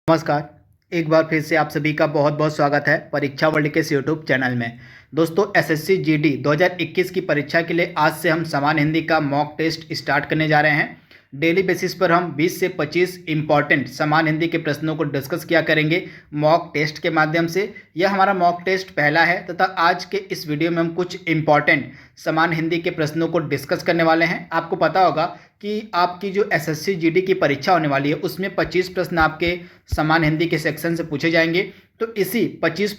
नमस्कार। एक बार फिर से आप सभी का बहुत बहुत स्वागत है परीक्षा वर्ल्ड के इस यूट्यूब चैनल में। दोस्तों, एसएससी जीडी 2021 की परीक्षा के लिए आज से हम सामान्य हिंदी का मॉक टेस्ट स्टार्ट करने जा रहे हैं। डेली बेसिस पर हम 20 से 25 इंपॉर्टेंट सामान्य हिंदी के प्रश्नों को डिस्कस किया करेंगे मॉक टेस्ट के माध्यम से। यह हमारा मॉक टेस्ट पहला है तथा आज के इस वीडियो में हम कुछ इंपॉर्टेंट सामान्य हिंदी के प्रश्नों को डिस्कस करने वाले हैं। आपको पता होगा कि आपकी जो एसएससी जीडी की परीक्षा होने वाली है उसमें 25 प्रश्न आपके सामान्य हिंदी के सेक्शन से पूछे जाएंगे। तो इसी 25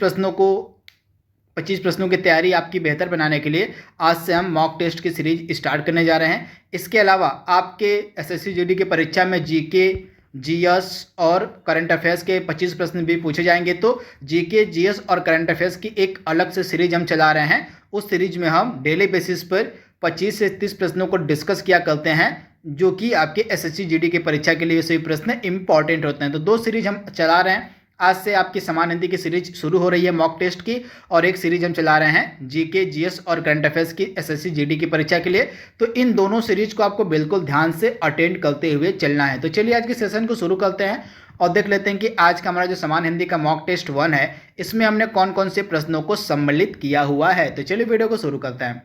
प्रश्नों की तैयारी आपकी बेहतर बनाने के लिए आज से हम मॉक टेस्ट की सीरीज स्टार्ट करने जा रहे हैं। इसके अलावा आपके एसएससी जीडी की परीक्षा में जीके, जीएस और करंट अफेयर्स के 25 प्रश्न भी पूछे जाएंगे। तो जीके, जीएस और करंट अफेयर्स की एक अलग से सीरीज हम चला रहे हैं। उस सीरीज में हम डेली बेसिस पर 25 से 30 प्रश्नों को डिस्कस किया करते हैं जो कि आपके एसएससी जीडी की परीक्षा के लिए सभी प्रश्न इंपॉर्टेंट होते हैं। तो दो सीरीज हम चला रहे हैं। आज से आपकी सामान्य हिंदी की सीरीज शुरू हो रही है मॉक टेस्ट की, और एक सीरीज हम चला रहे हैं जीके, जीएस और करंट अफेयर्स की एसएससी जीडी की परीक्षा के लिए। तो इन दोनों सीरीज को आपको बिल्कुल ध्यान से अटेंड करते हुए चलना है। तो चलिए आज के सेशन को शुरू करते हैं और देख लेते हैं कि आज का हमारा जो सामान्य हिंदी का मॉक टेस्ट 1 है इसमें हमने कौन कौन से प्रश्नों को सम्मिलित किया हुआ है। तो चलिए वीडियो को शुरू करते हैं।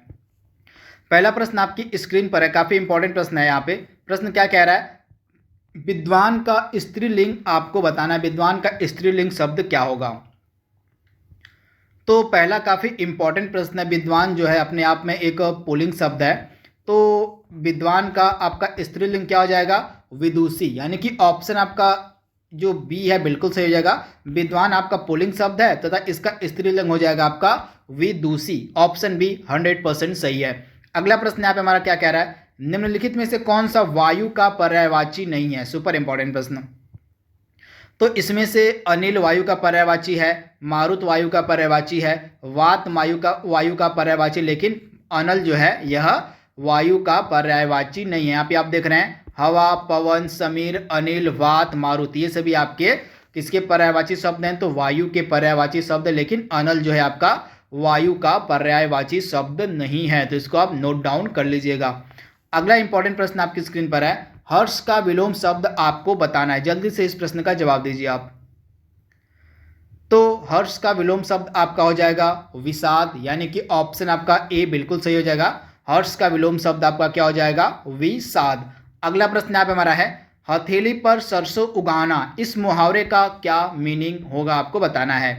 पहला प्रश्न आपकी स्क्रीन पर है, काफी इंपॉर्टेंट प्रश्न है। यहाँ पे प्रश्न क्या कह रहा है, विद्वान का स्त्रीलिंग आपको बताना है। विद्वान का स्त्रीलिंग शब्द क्या होगा? तो पहला काफी इंपॉर्टेंट प्रश्न है। विद्वान जो है अपने आप में एक पुल्लिंग शब्द है। तो विद्वान का आपका स्त्रीलिंग क्या हो जाएगा? विदुषी। यानी कि ऑप्शन आपका जो बी है बिल्कुल सही हो जाएगा। विद्वान आपका पुल्लिंग शब्द है तथा इसका स्त्रीलिंग हो जाएगा आपका विदुषी। ऑप्शन बी 100% सही है। अगला प्रश्न यहाँ पे हमारा क्या कह रहा है, निम्नलिखित में से कौन सा वायु का पर्यायवाची नहीं है? सुपर इंपॉर्टेंट प्रश्न। तो इसमें से अनिल वायु का पर्यायवाची है, मारुत वायु का पर्यायवाची है, वात वायु का पर्यायवाची, लेकिन अनल जो है यह वायु का पर्यायवाची नहीं है। यहाँ पे आप देख रहे हैं हवा, पवन, समीर, अनिल, वात, मारुत, ये सभी आपके किसके पर्यायवाची शब्द हैं? तो वायु के पर्यायवाची शब्द, लेकिन अनल जो है आपका वायु का पर्यायवाची शब्द नहीं है। तो इसको आप नोट डाउन कर लीजिएगा। अगला इंपॉर्टेंट प्रश्न आपकी स्क्रीन पर है, हर्ष का विलोम शब्द आपको बताना है। जल्दी से इस प्रश्न का जवाब दीजिए आप। तो हर्ष का विलोम शब्द आपका हो जाएगा विषाद। यानी कि ऑप्शन आपका ए बिल्कुल सही हो जाएगा। हर्ष का विलोम शब्द आपका क्या हो जाएगा? विषाद। अगला प्रश्न यहाँ पे हमारा है, हथेली पर सरसों उगाना, इस मुहावरे का क्या मीनिंग होगा? आपको बताना है।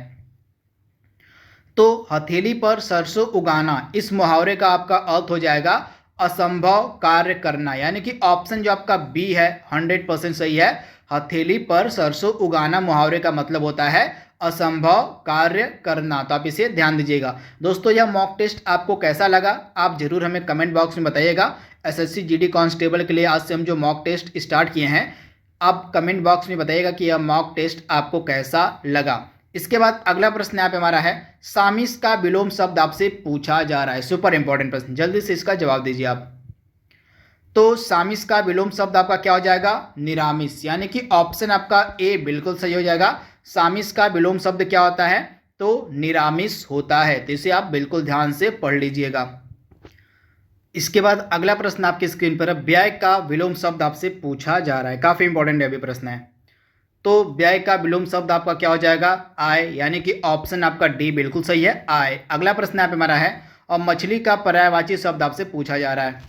तो हथेली पर सरसों उगाना, इस मुहावरे का आपका अर्थ हो जाएगा असंभव कार्य करना। यानी कि ऑप्शन जो आपका बी है 100% सही है। हथेली पर सरसों उगाना मुहावरे का मतलब होता है असंभव कार्य करना। तो आप इसे ध्यान दीजिएगा। दोस्तों, यह मॉक टेस्ट आपको कैसा लगा आप जरूर हमें कमेंट बॉक्स में बताइएगा। एसएससी जीडी कांस्टेबल के लिए आज से हम जो मॉक टेस्ट स्टार्ट किए हैं, आप कमेंट बॉक्स में बताइएगा कि यह मॉक टेस्ट आपको कैसा लगा। इसके बाद अगला प्रश्न यहाँ पे हमारा है, सामिस का विलोम शब्द आपसे पूछा जा रहा है। सुपर इंपॉर्टेंट प्रश्न, जल्दी से इसका जवाब दीजिए आप। तो सामिस का विलोम शब्द आपका क्या हो जाएगा? निरामिस। यानी कि ऑप्शन आपका ए बिल्कुल सही हो जाएगा। सामिस का विलोम शब्द क्या होता है? तो निरामिस होता है। तो इसे आप बिल्कुल ध्यान से पढ़ लीजिएगा। इसके बाद अगला प्रश्न आपकी स्क्रीन पर है, व्यय का विलोम शब्द आपसे पूछा जा रहा है। काफी इंपॉर्टेंट अभी प्रश्न है। तो व्यय का विलोम शब्द आपका क्या हो जाएगा? आय। यानी कि ऑप्शन आपका डी बिल्कुल सही है, आय। अगला प्रश्न यहाँ पे हमारा है, और मछली का पर्यायवाची शब्द आपसे पूछा जा रहा है।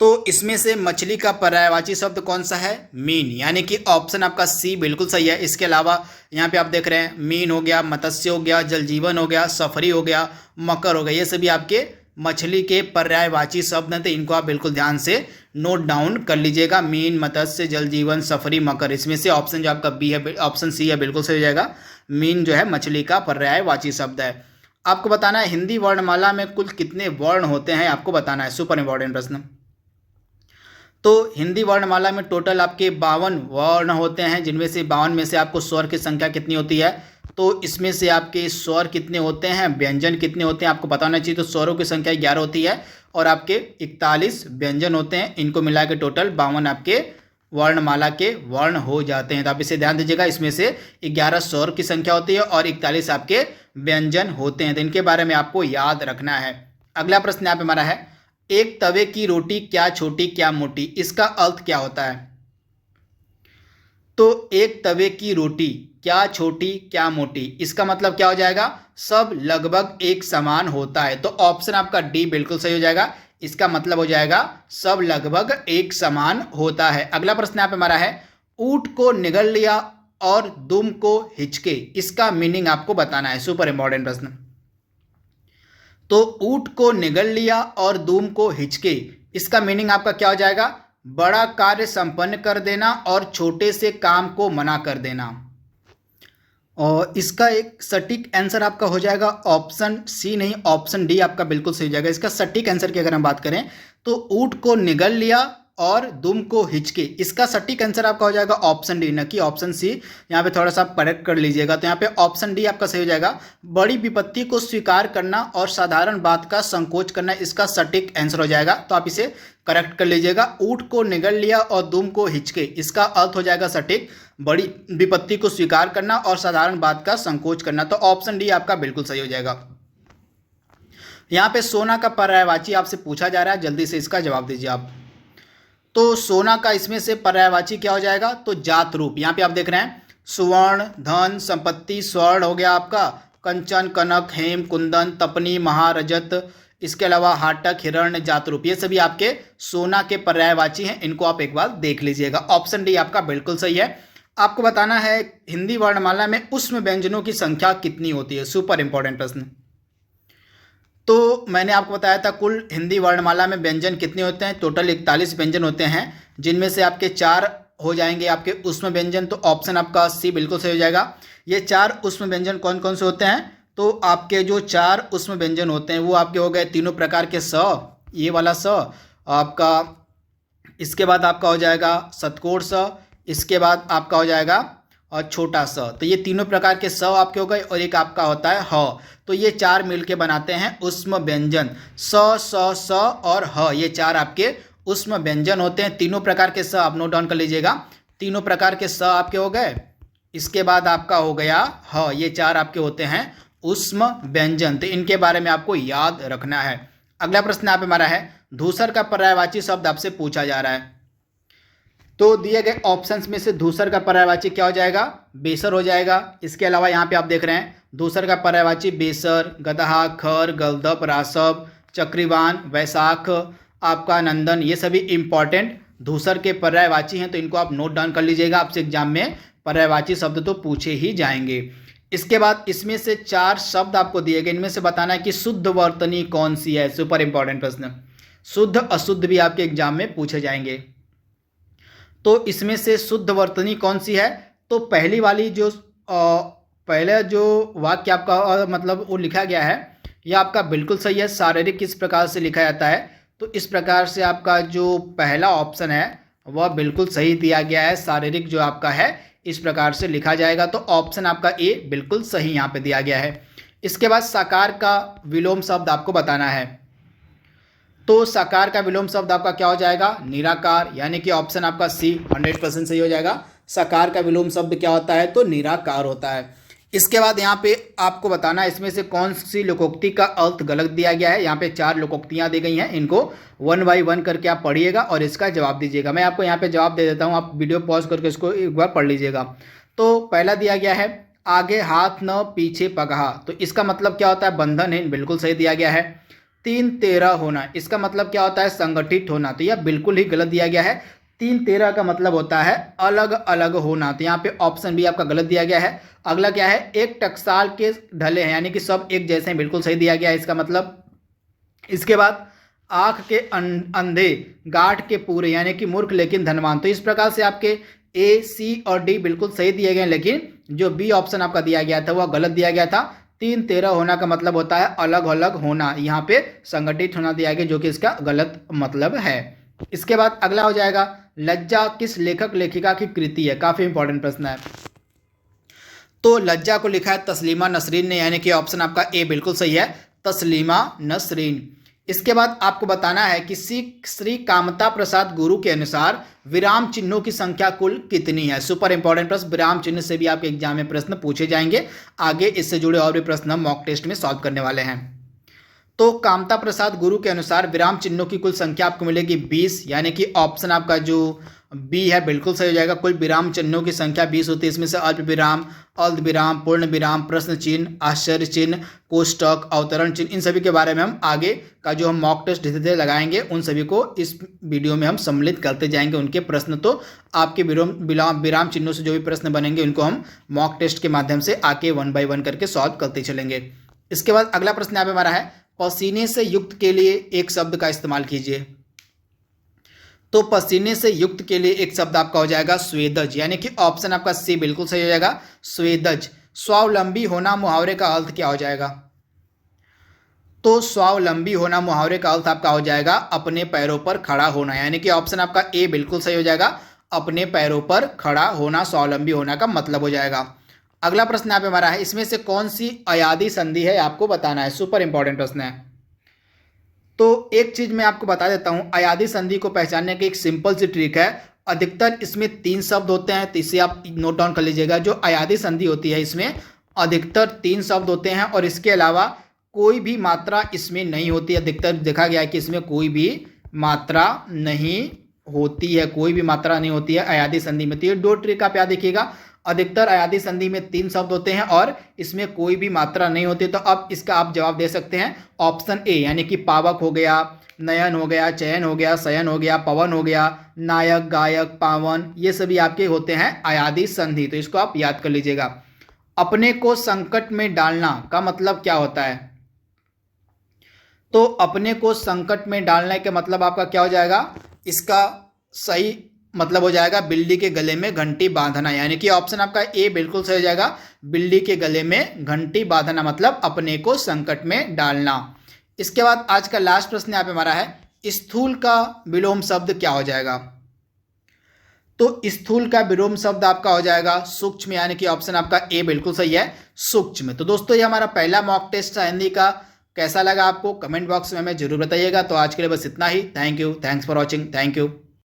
तो इसमें से मछली का पर्यायवाची शब्द कौन सा है? मीन। यानी कि ऑप्शन आपका सी बिल्कुल सही है। इसके अलावा यहाँ पे आप देख रहे हैं मीन हो गया, मत्स्य हो गया, जल जीवन हो गया, सफरी हो गया, मकर हो गया, ये सभी आपके मछली के पर्यायवाची शब्द हैं। तो इनको आप बिल्कुल ध्यान से नोट डाउन कर लीजिएगा। मीन, मत्स्य, जल जीवन, सफरी, मकर, इसमें से ऑप्शन जो आपका बी है, ऑप्शन सी है, बिल्कुल सही हो जाएगा। मीन जो है मछली का पर्यायवाची शब्द है। आपको बताना है हिंदी वर्णमाला में कुल कितने वर्ण होते हैं, आपको बताना है। सुपर इंपॉर्टेंट प्रश्न। तो हिंदी वर्णमाला में टोटल आपके 52 वर्ण होते हैं, जिनमें से 52 में से आपको स्वर की संख्या कितनी होती है? तो इसमें से आपके स्वर कितने होते हैं, व्यंजन कितने होते हैं, आपको पता होना चाहिए। तो स्वरों की संख्या 11 होती है और आपके 41 व्यंजन होते हैं। इनको मिला के टोटल 52 आपके वर्णमाला के वर्ण हो जाते हैं। तो आप इसे ध्यान दीजिएगा। इसमें से 11 स्वर की संख्या होती है और 41 आपके व्यंजन होते हैं। तो इनके बारे में आपको याद रखना है। अगला प्रश्न यहाँ पे हमारा है, एक तवे की रोटी क्या छोटी क्या मोटी, इसका अर्थ क्या होता है? तो एक तवे की रोटी क्या छोटी क्या मोटी, इसका मतलब क्या हो जाएगा, सब लगभग एक समान होता है। तो ऑप्शन आपका डी बिल्कुल सही हो जाएगा। इसका मतलब हो जाएगा सब लगभग एक समान होता है। अगला प्रश्न यहाँ पे हमारा है, ऊंट को निगल लिया और दुम को हिचके, इसका मीनिंग आपको बताना है। सुपर इंपॉर्टेंट प्रश्न। तो ऊंट को निगल लिया और दुम को हिचके, इसका मीनिंग आपका क्या हो जाएगा, बड़ा कार्य संपन्न कर देना और छोटे से काम को मना कर देना। और इसका एक सटीक आंसर आपका हो जाएगा ऑप्शन सी, नहीं ऑप्शन डी आपका बिल्कुल सही हो जाएगा। इसका सटीक आंसर की अगर हम बात करें तो ऊंट को निगल लिया और दुम को हिचके, इसका सटीक आंसर आपका हो जाएगा ऑप्शन डी, न कि ऑप्शन सी। यहाँ पे थोड़ा सा करेक्ट कर लीजिएगा। तो यहाँ पे ऑप्शन डी आपका सही हो जाएगा। बड़ी विपत्ति को स्वीकार करना और साधारण बात का संकोच करना, इसका सटीक आंसर हो जाएगा। तो आप इसे करेक्ट कर लीजिएगा। ऊंट को निगल लिया और दुम को हिचके, इसका अर्थ हो जाएगा सटीक, बड़ी विपत्ति को स्वीकार करना और साधारण बात का संकोच करना। तो ऑप्शन डी आपका बिल्कुल सही हो जाएगा। यहाँ पे सोना का पर्यायवाची आपसे पूछा जा रहा है, जल्दी से इसका जवाब दीजिए आप। तो सोना का इसमें से पर्यायवाची क्या हो जाएगा, तो जात रूप। यहाँ पे आप देख रहे हैं सुवर्ण, धन, संपत्ति, स्वर्ण हो गया आपका, कंचन, कनक, हेम, कुंदन, तपनी, महारजत, इसके अलावा हाटक, हिरण्य, जात रूप, ये सभी आपके सोना के पर्यायवाची हैं। इनको आप एक बार देख लीजिएगा। ऑप्शन डी आपका बिल्कुल सही है। आपको बताना है हिंदी वर्णमाला में उष्म व्यंजनों की संख्या कितनी होती है। सुपर इंपॉर्टेंट प्रश्न। तो मैंने आपको बताया था कुल हिंदी वर्णमाला में व्यंजन कितने होते हैं, टोटल 41 व्यंजन होते हैं, जिनमें से आपके 4 हो जाएंगे आपके उष्म व्यंजन। तो ऑप्शन आपका सी बिल्कुल सही हो जाएगा। ये 4 उष्म व्यंजन कौन कौन से होते हैं, तो आपके जो 4 उष्म व्यंजन होते हैं वो आपके हो गए तीनों प्रकार के स, ये वाला स आपका, इसके बाद आपका हो जाएगा षटकोण स, इसके बाद आपका हो जाएगा और छोटा स। तो ये तीनों प्रकार के स आपके हो गए और एक आपका होता है ह। तो ये 4 मिलके बनाते हैं उष्म व्यंजन। स और ह, ये 4 आपके उष्म व्यंजन होते हैं। तीनों प्रकार के स आप नोट डाउन कर लीजिएगा। तीनों प्रकार के स आपके हो गए, इसके बाद आपका हो गया ह, ये 4 आपके होते हैं उष्म व्यंजन। तो इनके बारे में आपको याद रखना है। अगला प्रश्न आप हमारा है, धूसर का पर्यायवाची शब्द आपसे पूछा जा रहा है। तो दिए गए ऑप्शंस में से धूसर का पर्यायवाची क्या हो जाएगा, बेसर हो जाएगा। इसके अलावा यहाँ पे आप देख रहे हैं धूसर का पर्यायवाची बेसर, गदहा, खर, गलदप, रासव, चक्रीवान, वैशाख, आपका नंदन, ये सभी इंपॉर्टेंट धूसर के पर्यायवाची हैं। तो इनको आप नोट डाउन कर लीजिएगा। आपसे एग्जाम में पर्यायवाची शब्द तो पूछे ही जाएंगे। इसके बाद इसमें से 4 शब्द आपको दिए गए, इनमें से बताना है कि शुद्ध वर्तनी कौन सी है। सुपर इंपॉर्टेंट प्रश्न। शुद्ध अशुद्ध भी आपके एग्जाम में पूछे जाएंगे। तो इसमें से शुद्ध वर्तनी कौन सी है, तो पहली वाली जो पहले जो वाक्य आपका मतलब वो लिखा गया है, यह आपका बिल्कुल सही है। शारीरिक किस प्रकार से लिखा जाता है, तो इस प्रकार से आपका जो पहला ऑप्शन है वह बिल्कुल सही दिया गया है। शारीरिक जो आपका है इस प्रकार से लिखा जाएगा। तो ऑप्शन आपका ए बिल्कुल सही यहाँ पे दिया गया है। इसके बाद साकार का विलोम शब्द आपको बताना है। तो साकार का विलोम शब्द आपका क्या हो जाएगा, निराकार, यानी कि ऑप्शन आपका सी 100% सही हो जाएगा। साकार का विलोम शब्द क्या होता है, तो निराकार होता है। इसके बाद यहाँ पे आपको बताना है इसमें से कौन सी लोकोक्ति का अर्थ गलत दिया गया है। यहाँ पे 4 लोकोक्तियाँ दी गई हैं, इनको 1 बाई 1 करके आप पढ़िएगा और इसका जवाब दीजिएगा। मैं आपको यहाँ पे जवाब दे देता हूँ, आप वीडियो पॉज करके इसको एक बार पढ़ लीजिएगा। तो पहला दिया गया है आगे हाथ न पीछे पगहा, तो इसका मतलब क्या होता है, बंधनहीन, बिल्कुल सही दिया गया है। 3-13 होना, इसका मतलब क्या होता है, संगठित होना, तो यह बिल्कुल ही गलत दिया गया है। 3-13 का मतलब होता है अलग अलग होना, तो यहाँ पे ऑप्शन बी आपका गलत दिया गया है। अगला क्या है, एक टकसाल के ढले हैं, यानी कि सब एक जैसे हैं, बिल्कुल सही दिया गया है इसका मतलब। इसके बाद आँख के अंधे गांठ के पूरे, यानी कि मूर्ख लेकिन धनवान, तो इस प्रकार से आपके ए, सी और डी बिल्कुल सही दिए गए, लेकिन जो बी ऑप्शन आपका दिया गया था वह गलत दिया गया था। 3-13 होना का मतलब होता है अलग अलग होना, यहाँ पे संगठित होना दिया गया, जो कि इसका गलत मतलब है। इसके बाद अगला हो जाएगा लज्जा किस लेखक लेखिका की कृति है, काफी इंपॉर्टेंट प्रश्न है। तो लज्जा को लिखा है तस्लीमा नसरीन ने, यानी कि ऑप्शन आपका ए बिल्कुल सही है, तस्लीमा नसरीन। इसके बाद आपको बताना है कि श्री कामता प्रसाद गुरु के अनुसार विराम चिन्हों की संख्या कुल कितनी है। सुपर इंपॉर्टेंट प्रश्न, विराम चिन्ह से भी आपके एग्जाम में प्रश्न पूछे जाएंगे। आगे इससे जुड़े और भी प्रश्न हम मॉक टेस्ट में सॉल्व करने वाले हैं। तो कामता प्रसाद गुरु के अनुसार विराम चिन्हों की कुल संख्या आपको मिलेगी 20, यानी कि ऑप्शन आपका जो बी है बिल्कुल सही हो जाएगा। कोई विराम चिन्हों की संख्या 20 होती है, इसमें से अल्प विराम, अर्ध विराम, पूर्ण विराम, प्रश्न चिन्ह, आश्चर्य चिन्ह, कोष्टक, अवतरण चिन्ह, इन सभी के बारे में हम आगे का जो हम मॉक टेस्ट धीरे धीरे लगाएंगे उन सभी को इस वीडियो में हम सम्मिलित करते जाएंगे। उनके प्रश्न तो आपके विराम चिन्हों से जो भी प्रश्न बनेंगे उनको हम मॉक टेस्ट के माध्यम से आके 1 बाय 1 करके सॉल्व करते चलेंगे। इसके बाद अगला प्रश्न यहाँ पे हमारा है, पसीने से युक्त के लिए एक शब्द का इस्तेमाल कीजिए। तो पसीने से युक्त के लिए एक शब्द आपका हो जाएगा स्वेदज, यानी कि ऑप्शन आपका सी बिल्कुल सही हो जाएगा, स्वेदज। स्वावलंबी होना मुहावरे का अर्थ क्या हो जाएगा? तो स्वावलंबी होना मुहावरे का अर्थ आपका हो जाएगा अपने पैरों पर खड़ा होना, यानी कि ऑप्शन आपका ए बिल्कुल सही हो जाएगा, अपने पैरों पर खड़ा होना स्वावलंबी होना का मतलब हो जाएगा। अगला प्रश्न यहाँ पे हमारा है, इसमें से कौन सी अयादी संधि है आपको बताना है। सुपर इंपॉर्टेंट प्रश्न है। तो एक चीज मैं आपको बता देता हूं, अयादी संधि को पहचानने की एक सिंपल सी ट्रिक है। अधिकतर इसमें 3 शब्द होते हैं, तो इसे आप नोट डाउन कर लीजिएगा। जो अयादी संधि होती है इसमें अधिकतर 3 शब्द होते हैं और इसके अलावा कोई भी मात्रा इसमें नहीं होती। अधिकतर देखा गया है कि इसमें कोई भी मात्रा नहीं होती है, कोई भी मात्रा नहीं होती है अयादी संधि में। तो ये 2 ट्रिक आप याद रखिएगा। अधिकतर अयादी संधि में 3 शब्द होते हैं और इसमें कोई भी मात्रा नहीं होती। तो अब इसका आप जवाब दे सकते हैं ऑप्शन ए, यानी कि पावक हो गया, नयन हो गया, चयन हो गया, शयन हो गया, पवन हो गया, नायक, गायक, पावन, ये सभी आपके होते हैं अयादी संधि। तो इसको आप याद कर लीजिएगा। अपने को संकट में डालना का मतलब क्या होता है? तो अपने को संकट में डालने के मतलब आपका क्या हो जाएगा? इसका सही मतलब हो जाएगा बिल्ली के गले में घंटी बांधना, यानी कि ऑप्शन आपका ए बिल्कुल सही हो जाएगा। बिल्ली के गले में घंटी बांधना मतलब अपने को संकट में डालना। इसके बाद आज का लास्ट प्रश्न यहाँ पे हमारा है, स्थूल का विलोम शब्द क्या हो जाएगा? तो स्थूल का विलोम शब्द आपका हो जाएगा सूक्ष्म, यानी कि ऑप्शन आपका ए बिल्कुल सही है, सूक्ष्म। तो दोस्तों ये हमारा पहला मॉक टेस्ट था हिंदी का। कैसा लगा आपको कमेंट बॉक्स में हमें जरूर बताइएगा। तो आज के लिए बस इतना ही। Thank you, thanks for watching, thank you.